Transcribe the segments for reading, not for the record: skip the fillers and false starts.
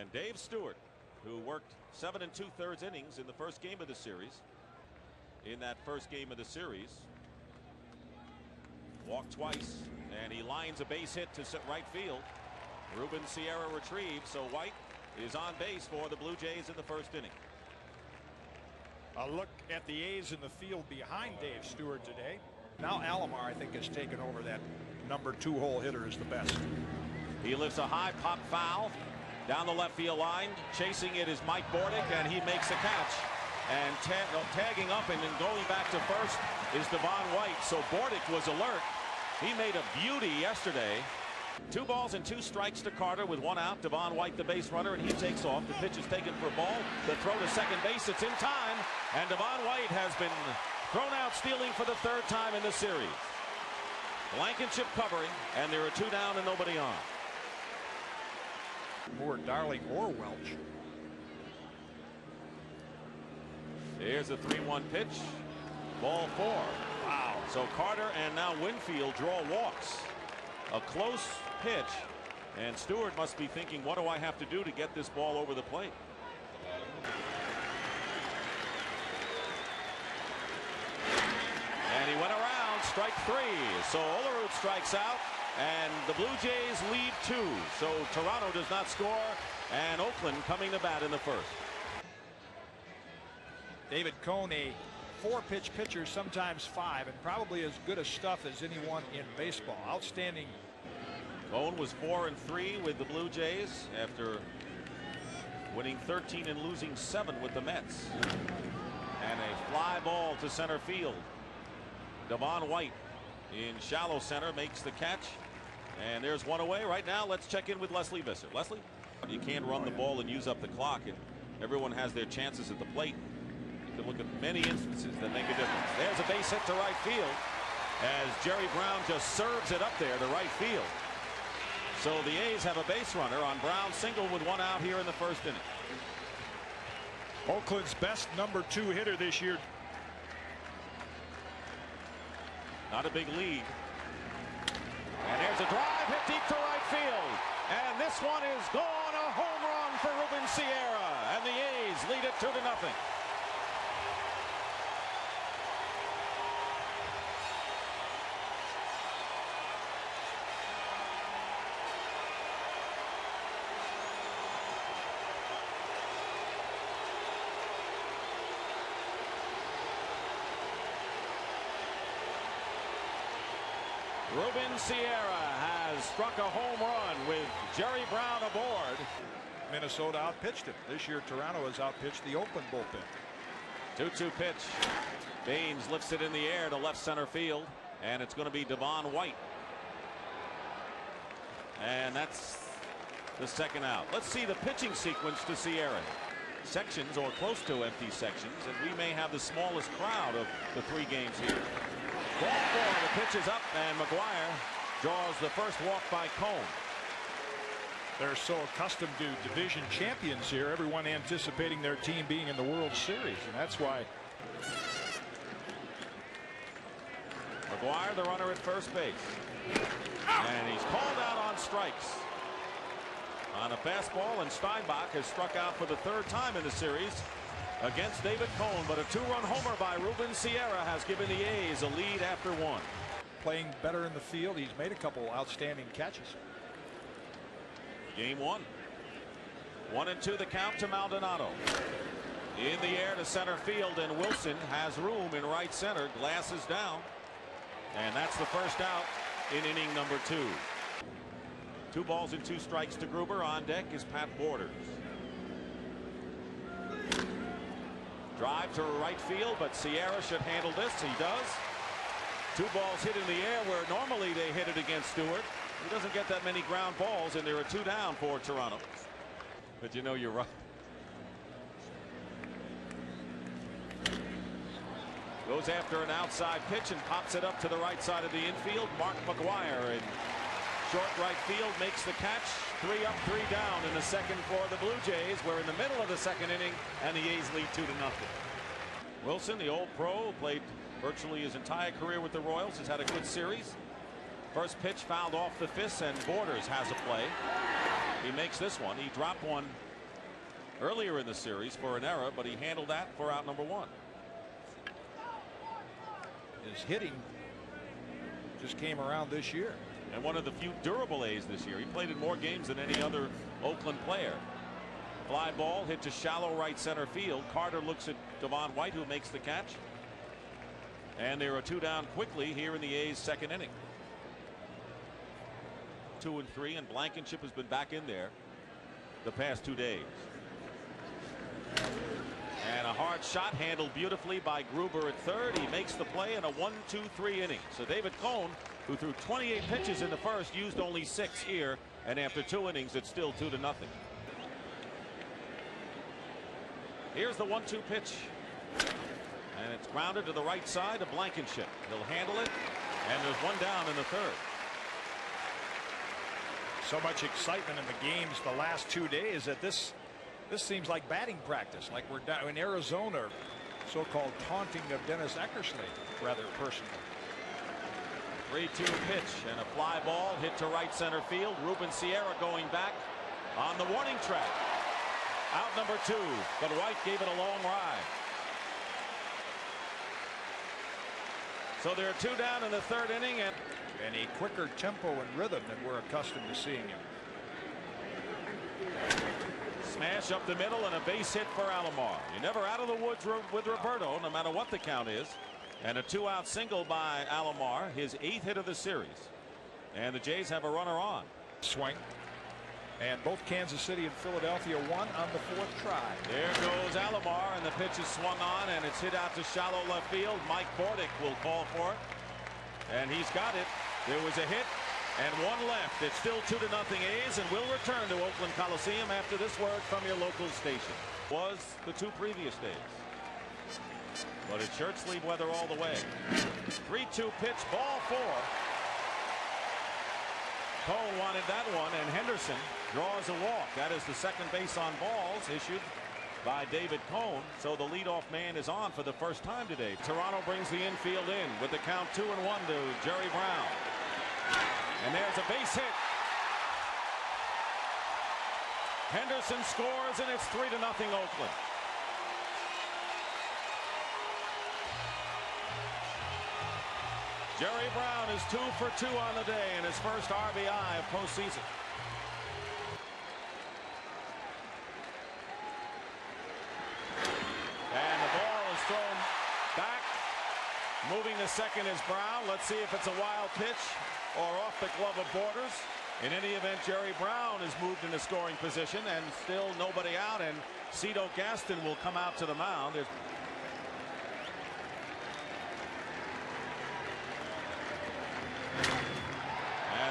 And Dave Stewart, who worked 7 2/3 innings in the first game of the series. In that first game of the series, walked twice, and he lines a base hit to right field. Ruben Sierra retrieves, so White is on base for the Blue Jays in the first inning. A look at the A's in the field behind Dave Stewart today. Now Alomar, I think, has taken over that number 2 hole hitter as the best. He lifts a high pop foul down the left field line. Chasing it is Mike Bordick, and he makes a catch. And tagging up and then going back to first is Devon White. So Bordick was alert. He made a beauty yesterday. 2 balls and 2 strikes to Carter with 1 out. Devon White, the base runner, and he takes off. The pitch is taken for a ball. The throw to second base. It's in time. And Devon White has been thrown out stealing for the 3rd time in the series. Blankenship covering, and there are 2 down and nobody on. Moore, Darling, or Welch. Here's a 3-1 pitch. Ball 4. Wow. So Carter and now Winfield draw walks. A close pitch. And Stewart must be thinking, what do I have to do to get this ball over the plate? And he went around, strike 3. So Olerud strikes out, and the Blue Jays lead 2. So Toronto does not score, and Oakland coming to bat in the first. David Cone, a 4-pitch pitcher, sometimes 5, and probably as good a stuff as anyone in baseball. Outstanding. Cone was 4-3 with the Blue Jays after winning 13 and losing 7 with the Mets. And a fly ball to center field. Devon White in shallow center makes the catch, and there's 1 away. Right now, let's check in with Leslie Visser. Leslie, you can't run the ball and use up the clock, and everyone has their chances at the plate. You can look at many instances that make a difference. There's a base hit to right field as Jerry Brown just serves it up there to right field. So the A's have a base runner on Brown single with 1 out here in the first inning. Oakland's best number 2 hitter this year. Not a big lead. And there's a drive hit deep to right field. And this one is gone. A home run for Ruben Sierra. And the A's lead it 2-0. Ruben Sierra has struck a home run with Jerry Brown aboard. Minnesota outpitched it. This year, Toronto has outpitched the Oakland bullpen. 2-2 pitch. Baines lifts it in the air to left center field, and it's going to be Devon White. And that's the 2nd out. Let's see the pitching sequence to Sierra. Sections or close to empty sections, and we may have the smallest crowd of the 3 games here. Ball 4, the pitch is up, and McGuire draws the first walk by Cone. They're so accustomed to division champions here, everyone anticipating their team being in the World Series, and that's why. McGuire, the runner at first base. And he's called out on strikes. On a fastball, and Steinbach has struck out for the 3rd time in the series against David Cone, but a 2-run homer by Ruben Sierra has given the A's a lead after 1. Playing better in the field. He's made a couple outstanding catches. Game 1. 1-2 the count to Maldonado. In the air to center field, and Wilson has room in right center. Glasses down. And that's the first out in inning number 2. 2 balls and 2 strikes to Gruber. On deck is Pat Borders. Drive to right field, but Sierra should handle this. He does. 2 balls hit in the air where normally they hit it against Stewart. He doesn't get that many ground balls, and there are 2 down for Toronto. But you know you're right. Goes after an outside pitch and pops it up to the right side of the infield. Mark McGuire in short right field makes the catch. 3 up, 3 down in the second for the Blue Jays. We're in the middle of the 2nd inning, and the A's lead 2-0. Wilson, the old pro, played virtually his entire career with the Royals, has had a good series. First pitch fouled off the fist, and Borders has a play. He makes this one. He dropped one earlier in the series for an error, but he handled that for out number 1. His hitting just came around this year. And one of the few durable A's this year. He played in more games than any other Oakland player. Fly ball hit to shallow right center field. Carter looks at Devon White, who makes the catch. And there are 2 down quickly here in the A's second inning. 2 and 3, and Blankenship has been back in there the past 2 days. And a hard shot handled beautifully by Gruber at third. He makes the play in a 1-2-3 inning. So David Cone, who threw 28 pitches in the first, used only 6 here, and after 2 innings it's still 2-0. Here's the 1-2 pitch, and it's grounded to the right side of Blankenship. He'll handle it, and there's 1 down in the third. So much excitement in the games the last 2 days that this seems like batting practice, like we're down in Arizona, so-called taunting of Dennis Eckersley, rather personally. 3-2 pitch and a fly ball hit to right center field. Ruben Sierra going back on the warning track. Out number 2, but White gave it a long ride. So there are 2 down in the third inning, and a quicker tempo and rhythm than we're accustomed to seeing him. Smash up the middle and a base hit for Alomar. You're never out of the woods with Roberto, no matter what the count is. And a 2-out single by Alomar, his 8th hit of the series. And the Jays have a runner on. Swing. And both Kansas City and Philadelphia won on the 4th try. There goes Alomar, and the pitch is swung on, and it's hit out to shallow left field. Mike Bordick will call for it. And he's got it. There was a hit and 1 left. It's still 2-0 A's, and we'll return to Oakland Coliseum after this word from your local station. Was the 2 previous days. But it's shirt sleeve weather all the way. 3-2 pitch, ball 4. Cole wanted that one, and Henderson draws a walk. That is the second base on balls issued by David Cone. So the leadoff man is on for the first time today. Toronto brings the infield in with the count 2-1 to Jerry Brown. And there's a base hit. Henderson scores, and it's 3-0 Oakland. Jerry Brown is 2 for 2 on the day and his first RBI of postseason. And the ball is thrown back. Moving to second is Brown. Let's see if it's a wild pitch or off the glove of Borders. In any event, Jerry Brown is moved into scoring position, and still nobody out, and Cito Gaston will come out to the mound. And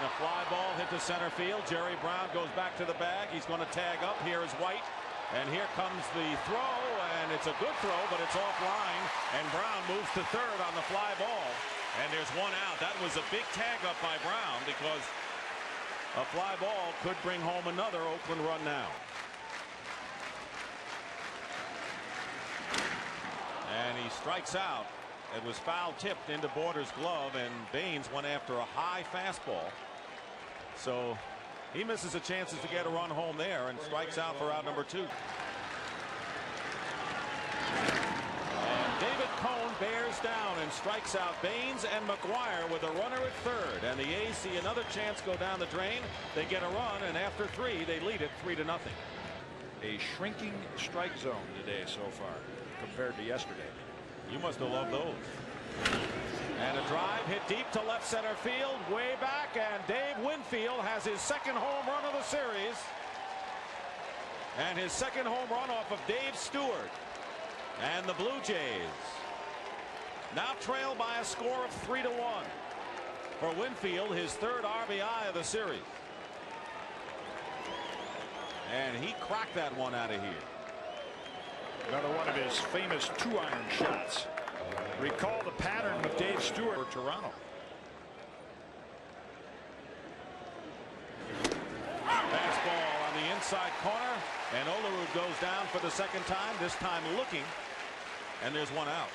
a fly ball hit to center field. Jerry Brown goes back to the bag. He's going to tag up. Here is White. And here comes the throw, and it's a good throw, but it's offline. And Brown moves to third on the fly ball. And there's 1 out. That was a big tag up by Brown, because a fly ball could bring home another Oakland run now. And he strikes out. It was foul tipped into Borders' glove, and Baines went after a high fastball. So he misses a chances to get a run home there and strikes out for out number 2. And David Cone bears down and strikes out Baines and McGuire with a runner at third. And the A's see another chance go down the drain. They get a run, and after 3, they lead it 3-0. A shrinking strike zone today so far compared to yesterday. You must have loved those. And a drive hit deep to left center field, way back, and Dave Winfield has his second home run of the series. And his second home run off of Dave Stewart. And the Blue Jays now trail by a score of 3-1. For Winfield, his third RBI of the series. And he cracked that one out of here. Another one of his famous 2-iron shots. Recall the pattern with Dave Stewart for Toronto. Fastball on the inside corner, and Olerud goes down for the second time, this time looking, and there's 1 out.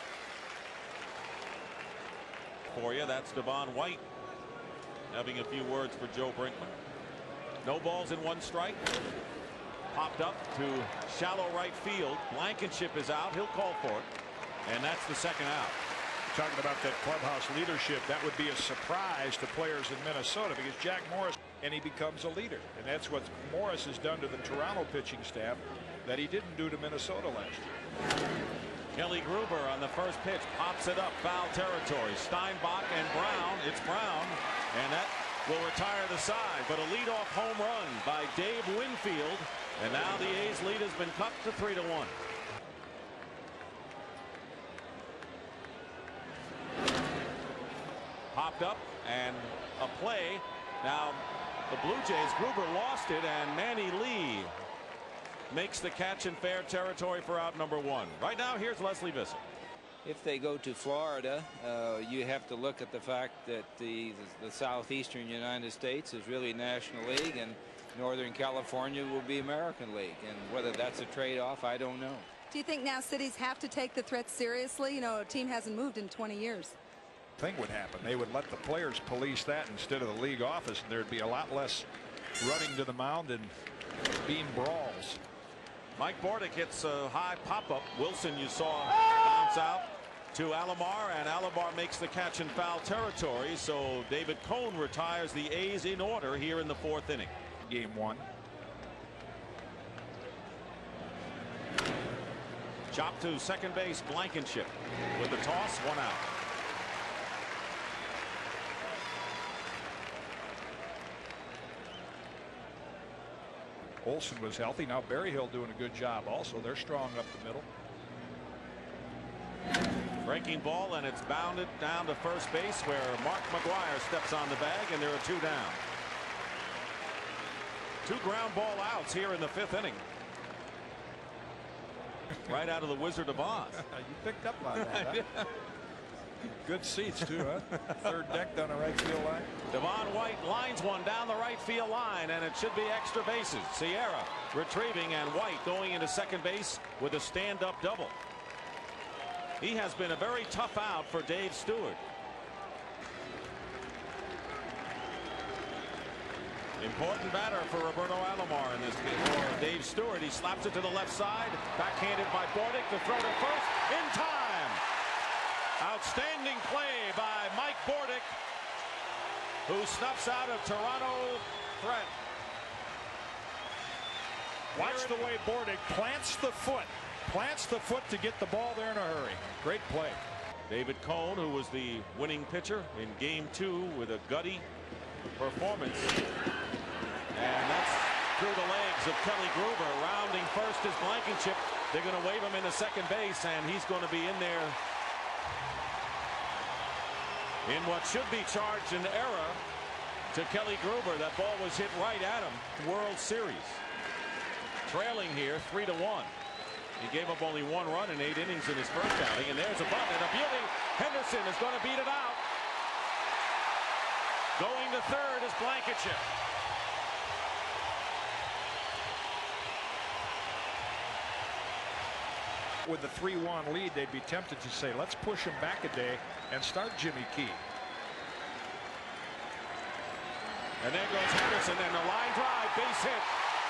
For you, that's Devon White having a few words for Joe Brinkman. No balls and 1 strike. popped up to shallow right field. Blankenship is out. He'll call for it. And that's the second out. Talking about that clubhouse leadership, that would be a surprise to players in Minnesota because Jack Morris, and he becomes a leader. And that's what Morris has done to the Toronto pitching staff that he didn't do to Minnesota last year. Kelly Gruber on the first pitch pops it up, foul territory. Steinbach and Brown. It's Brown, and that will retire the side. But a leadoff home run by Dave Winfield, and now the A's lead has been cut to 3-1. Popped up and a play. Now the Blue Jays, Gruber lost it, and Manny Lee makes the catch in fair territory for out number 1. Right now, here's Leslie Visser. If they go to Florida, you have to look at the fact that the southeastern United States is really National League, and Northern California will be American League. And whether that's a trade-off, I don't know. Do you think now cities have to take the threat seriously? You know, a team hasn't moved in 20 years. Thing would happen. They would let the players police that instead of the league office, and there'd be a lot less running to the mound and beam brawls. Mike Bordick hits a high pop-up. Wilson, you saw bounce out to Alomar, and Alomar makes the catch in foul territory. So David Cone retires the A's in order here in the 4th inning. Game 1. Chop to second base, Blankenship with the toss, 1 out. Olsen was healthy. Now Berryhill doing a good job also. They're strong up the middle. Breaking ball, and it's bounded down to first base where Mark McGuire steps on the bag, and there are 2 down. 2 ground ball outs here in the 5th inning. Right out of the Wizard of Oz. You picked up on that. Huh? Good seats too, huh? 3rd deck down the right field line. Devon White lines one down the right field line, and it should be extra bases. Sierra retrieving, and White going into second base with a stand-up double. He has been a very tough out for Dave Stewart. Important batter for Roberto Alomar in this game. For Dave Stewart, he slaps it to the left side, backhanded by Bordick. The throw to first in time. Outstanding play by Mike Bordick, who snuffs out a Toronto threat. Watch the way Bordick plants the foot to get the ball there in a hurry. Great play. David Cone, who was the winning pitcher in game 2 with a gutty performance. And that's through the legs of Kelly Gruber. Rounding first is Blankenship. They're going to wave him into second base, and he's going to be in there in what should be charged an error to Kelly Gruber. That ball was hit right at him. World Series. Trailing here 3-1. He gave up only 1 run in 8 innings in his first outing, and there's a bunt and a beauty. Henderson is going to beat it out. Going to third is Blankenship. With the 3-1 lead, they'd be tempted to say, let's push him back a day and start Jimmy Key. And there goes Henderson, and a line drive, base hit.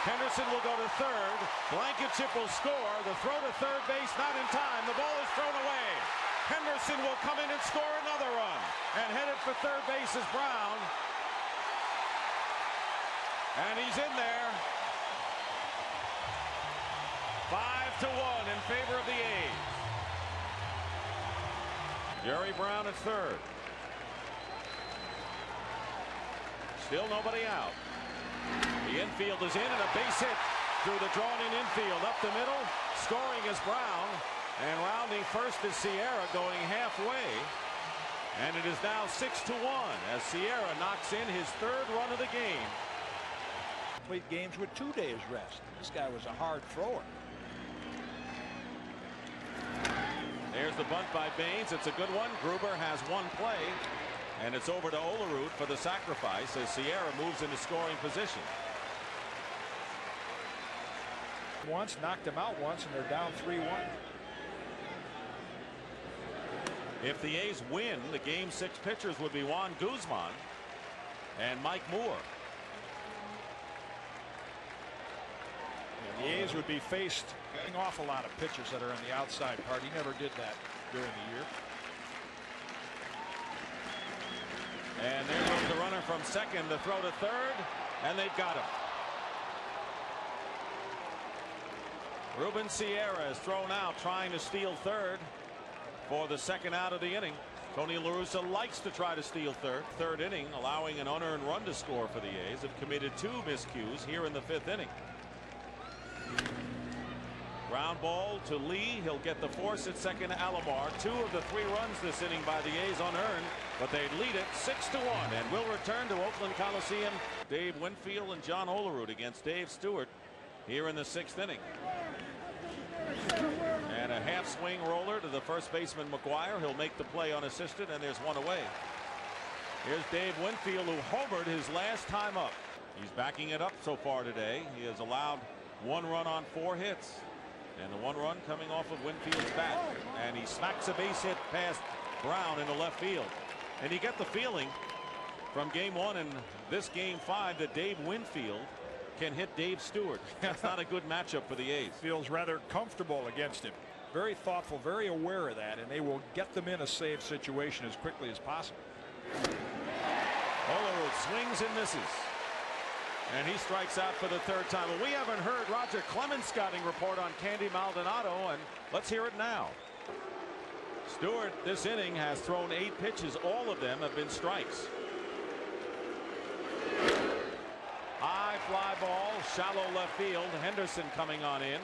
Henderson will go to third. Blankenship will score. The throw to third base, not in time. The ball is thrown away. Henderson will come in and score another run. And headed for third base is Brown. And he's in there. 5-1 in favor of the A's. Jerry Brown at third. Still nobody out. The infield is in, and a base hit through the drawn-in infield. Up the middle, scoring is Brown. And rounding first is Sierra, going halfway. And it is now 6-1 as Sierra knocks in his 3rd run of the game. Played games with 2 days rest. This guy was a hard thrower. There's the bunt by Baines. It's a good one. Gruber has 1 play, and it's over to Olerud for the sacrifice as Sierra moves into scoring position. Once, knocked him out once, and they're down 3-1. If the A's win, the game 6 pitchers would be Juan Guzman and Mike Moore. And The A's would be faced getting off a lot of pitches that are on the outside part. He never did that during the year. And there goes the runner from second to throw to third, and they've got him. Ruben Sierra is thrown out trying to steal third for the second out of the inning. Tony La Russa likes to try to steal third inning, allowing an unearned run to score for the A's. Have committed 2 miscues here in the 5th inning. Ground ball to Lee. He'll get the force at second to Alomar. 2 of the 3 runs this inning by the A's unearned, but they lead it 6-1 and will return to Oakland Coliseum. Dave Winfield and John Olerud against Dave Stewart here in the 6th inning. And a half swing roller to the first baseman McGuire. He'll make the play unassisted, and there's one away. Here's Dave Winfield, who homered his last time up. He's backing it up so far today. He has allowed 1 run on 4 hits. And the 1 run coming off of Winfield's bat. And he smacks a base hit past Brown into left field. And you get the feeling from game 1 and this game 5 that Dave Winfield can hit Dave Stewart. That's not a good matchup for the A's. Feels rather comfortable against him. Very thoughtful, very aware of that, and they will get them in a safe situation as quickly as possible. Olerud swings and misses. And he strikes out for the 3rd time. Well, we haven't heard Roger Clemens' scouting report on Candy Maldonado, and let's hear it now. Stewart this inning has thrown 8 pitches. All of them have been strikes. High fly ball, shallow left field. Henderson coming on in.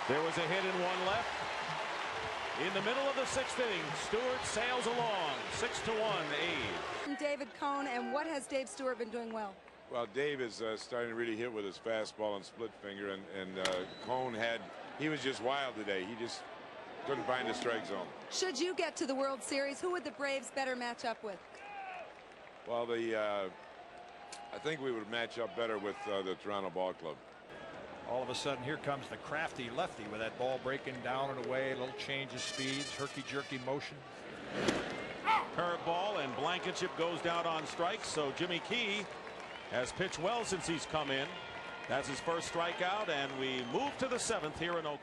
There was a hit in 1 left. In the middle of the 6th inning, Stewart sails along. 6-1 A's. David Cone, and what has Dave Stewart been doing well? Well, Dave is starting to really hit with his fastball and split finger, and Cone he was just wild today. He just couldn't find the strike zone. Should you get to the World Series, who would the Braves better match up with? Well, I think we would match up better with the Toronto Ball Club. All of a sudden, here comes the crafty lefty with that ball breaking down and away. A little change of speeds, herky-jerky motion. Curveball, and Blankenship goes down on strikes. So Jimmy Key has pitched well since he's come in. That's his first strikeout, and we move to the 7th here in Oakland.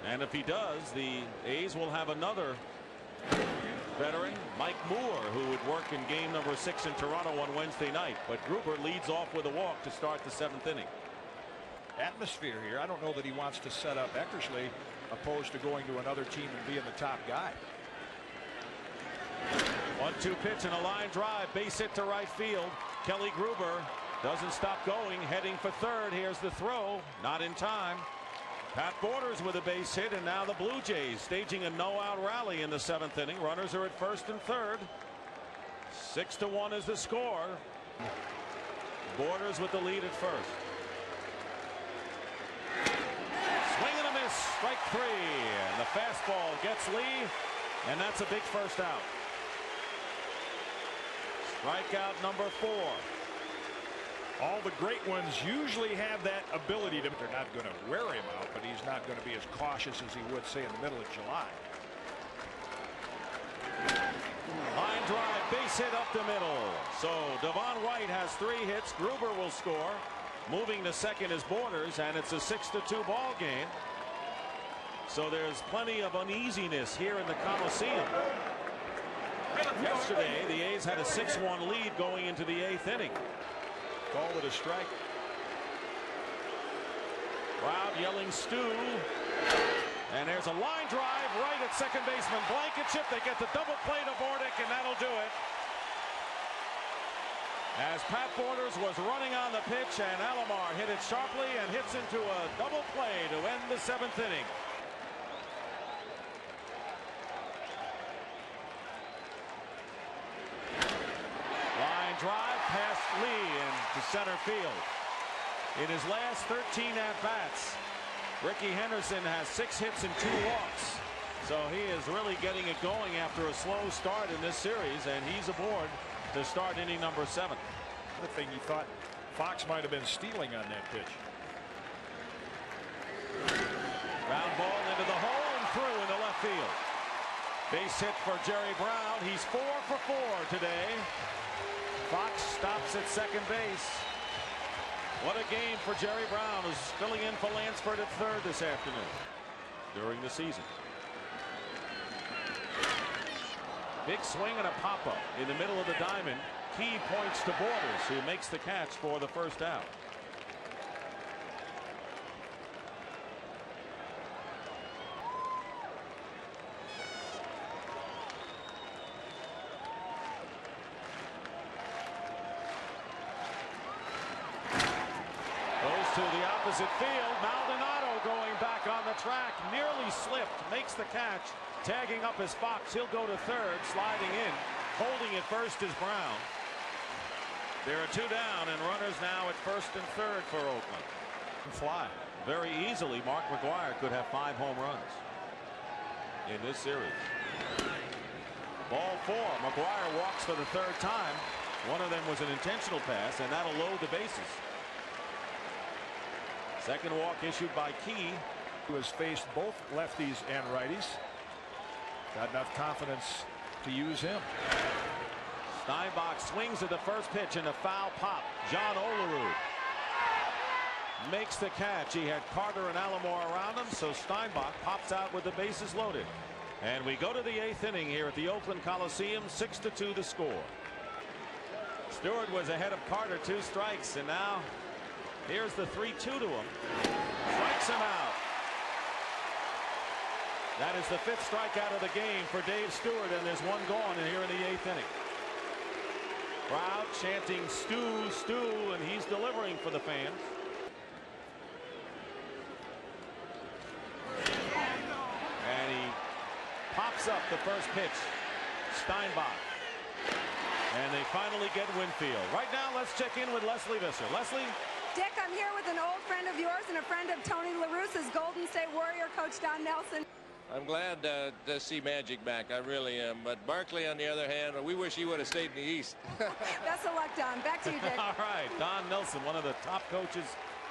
And if he does, the A's will have another veteran, Mike Moore, who would work in game number 6 in Toronto on Wednesday night. But Gruber leads off with a walk to start the 7th inning. Atmosphere here. I don't know that he wants to set up Eckersley opposed to going to another team and being the top guy. 1-2 pitch and a line drive, base hit to right field. Kelly Gruber doesn't stop going, heading for third. Here's the throw, not in time. Pat Borders with a base hit, and now the Blue Jays staging a no-out rally in the 7th inning. Runners are at first and third. 6-1 is the score. Borders with the lead at first. Swing and a miss, strike 3, and the fastball gets Lee, and that's a big first out. Strikeout number 4. All the great ones usually have that ability to. They're not going to wear him out, but he's not going to be as cautious as he would, say, in the middle of July. Line drive, base hit up the middle. So Devon White has 3 hits. Gruber will score. Moving to second is Borders, and it's a 6-2 ball game. So there's plenty of uneasiness here in the Coliseum. Yesterday, the A's had a 6-1 lead going into the 8th inning. Call it a strike. Crowd yelling stew. And there's a line drive right at second baseman Blankenship. They get the double play to Bordick, and that'll do it. As Pat Borders was running on the pitch, and Alomar hit it sharply and hits into a double play to end the 7th inning. Line drive past Lee into center field. In his last 13 at-bats, Ricky Henderson has 6 hits and 2 walks. So he is really getting it going after a slow start in this series, and he's aboard to start inning number 7. The thing you thought Fox might have been stealing on that pitch. Ground ball into the hole and through into left field. Base hit for Jerry Brown. He's 4 for 4 today. Fox stops at second base. What a game for Jerry Brown, who's filling in for Lansford at third this afternoon during the season. Big swing and a pop-up in the middle of the diamond. Key points to Borders, who makes the catch for the first out. To the opposite field. Maldonado going back on the track, nearly slipped, makes the catch, tagging up as Fox. He'll go to third, sliding in, holding at first is Brown. There are two down and runners now at first and third for Oakland. Fly very easily. Mark McGwire could have 5 home runs in this series. Ball 4. McGwire walks for the third time. One of them was an intentional pass, and that'll load the bases. Second walk issued by Key, who has faced both lefties and righties. Got enough confidence to use him. Steinbach swings at the first pitch and a foul pop. John Olerud makes the catch. He had Carter and Alomar around him, so Steinbach pops out with the bases loaded. And we go to the 8th inning here at the Oakland Coliseum. 6-2 the score. Stewart was ahead of Carter, 2 strikes, and now here's the 3-2 to him. Strikes him out. That is the 5th strikeout of the game for Dave Stewart, and there's one gone in here in the 8th inning. Crowd chanting Stew, Stew, and he's delivering for the fans. And he pops up the first pitch. Steinbach. And they finally get Winfield. Right now, let's check in with Leslie Visser. Leslie? Dick, I'm here with an old friend of yours and a friend of Tony La Russa's Golden State Warrior, Coach Don Nelson. I'm glad to see Magic back. I really am. But Barkley, on the other hand, we wish he would have stayed in the East. Best of luck, Don. Back to you, Dick. All right. Don Nelson, one of the top coaches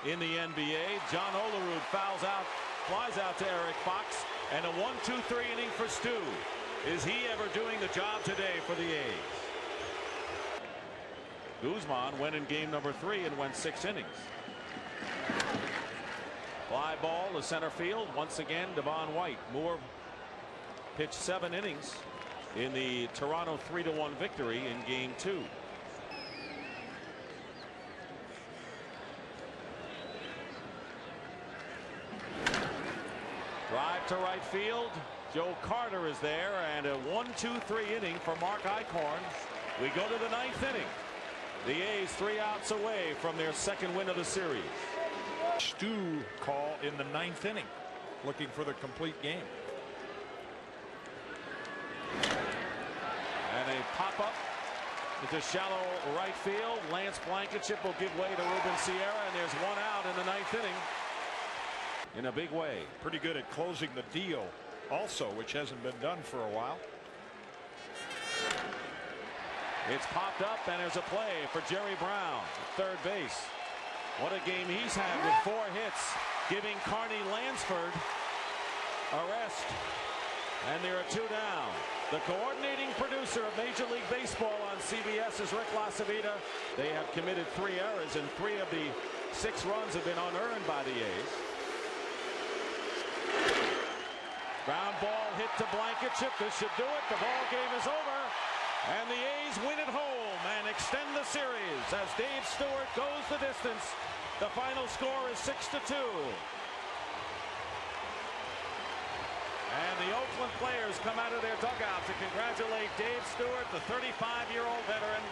in the NBA. John Olerud fouls out, flies out to Eric Fox, and a 1-2-3 inning for Stu. Is he ever doing the job today for the A's? Guzman went in game number 3 and went 6 innings. Fly ball to center field. Once again, Devon White. Moore pitched 7 innings in the Toronto 3-1 victory in game 2. Drive to right field. Joe Carter is there, and a 1-2-3 inning for Mark Eichhorn. We go to the 9th inning. The A's 3 outs away from their 2nd win of the series. Stu call in the 9th inning, looking for the complete game. And a pop-up into shallow right field. Lance Blankenship will give way to Ruben Sierra, and there's 1 out in the 9th inning in a big way. Pretty good at closing the deal also, which hasn't been done for a while. It's popped up, and there's a play for Jerry Brown at third base. What a game he's had with 4 hits, giving Carney Lansford a rest. And there are 2 down. The coordinating producer of Major League Baseball on CBS is Rick LaCivita. They have committed 3 errors, and 3 of the 6 runs have been unearned by the A's. Ground ball hit to Blankenship. This should do it. The ball game is over. And the A's win at home and extend the series as Dave Stewart goes the distance. The final score is 6-2. And the Oakland players come out of their dugout to congratulate Dave Stewart, the 35-year-old veteran,